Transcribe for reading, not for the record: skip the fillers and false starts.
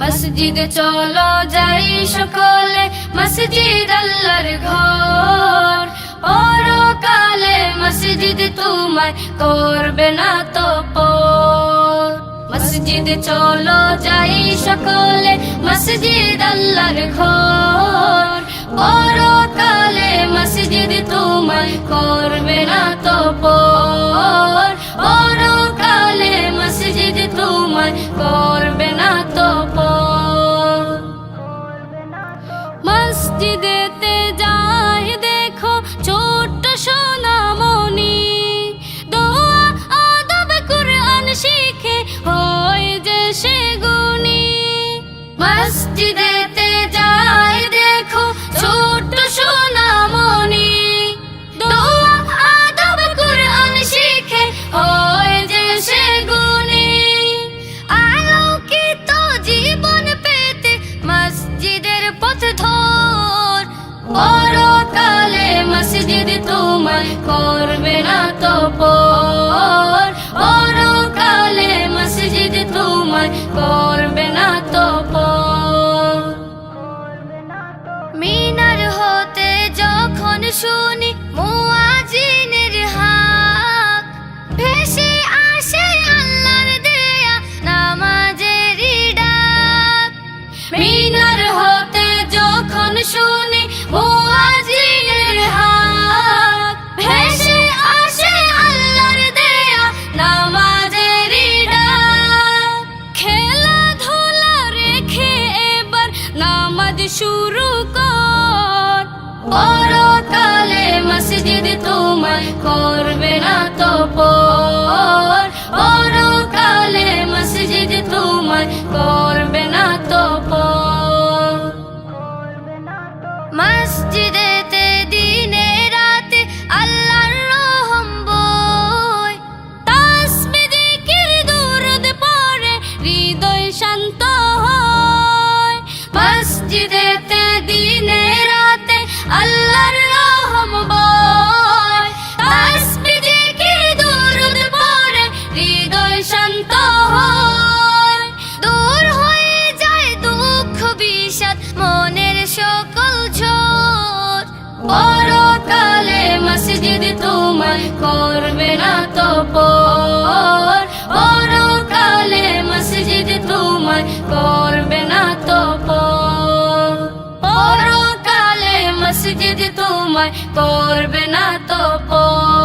মসজিদে চলো যাই সকলে, মসজিদ আল্লাহর ঘর। পরকালে মসজিদ তোমায় করবে না তো পর। মসজিদে চলো যাই সকলে, মসজিদ আল্লাহর ঘর। পরকালে মসজিদ তোমায় করবে না তো পর। পরকালে মসজিদ তোমায় করবে না তো পর। মসজিদেতে যাই দেখো ছোট্ট সোনামণি, দোয়া আদব কুরআন শিখে হয় যে সে গুণী। মসজিদেতে যাই দেখো ছোট্ট সোনামণি, দোয়া আদব কুরআন শিখে হয় যে সে গুণী। আলোকিত জীবন পেতে মসজিদের পথ ধর। পরকালে মসজিদ তোমায় করবে না তো পর। পরকালে মসজিদ তোমায় করবে না তো পর। মিনার হতে যখন শুনি মুয়াজ্জিনের হাক, ভেসে আসে আল্লাহর দেয়া নামাজেরই ডাক। মিনার হতে যখন শুনি মুয়াজ্জিনের হাক, ভেসে আসে আল্লাহর দেয়া নামাজেরই ডাক। খেলাধুলা রেখে এবার নামাজ শুরু কর। পরকালে মসজিদ তোমায় করবে না তো পর। পরকালে মসজিদ তোমায় করবে না তো পর। মসজিদেতে দিনে রাতে আল্লাহর রহম বয়, তাসবিহ জিকির দুরূদ পড়ে হৃদয় শান্ত হয়। মসজিদেতে দিনে রাতে আল্লাহর রহম বয়, তাসবিহ জিকির দুরূদ পড়ে হৃদয় শান্ত হয়। দূর হয়ে যায় দুঃখ বিষাদ মনের সকল ঝড়। পরকালে মসজিদ তোমায় করবে না তো পর। পরকালে মসজিদ তোমায় করবে না তো পর। পরকালে মসজিদ তোমায় করবে না তো পর।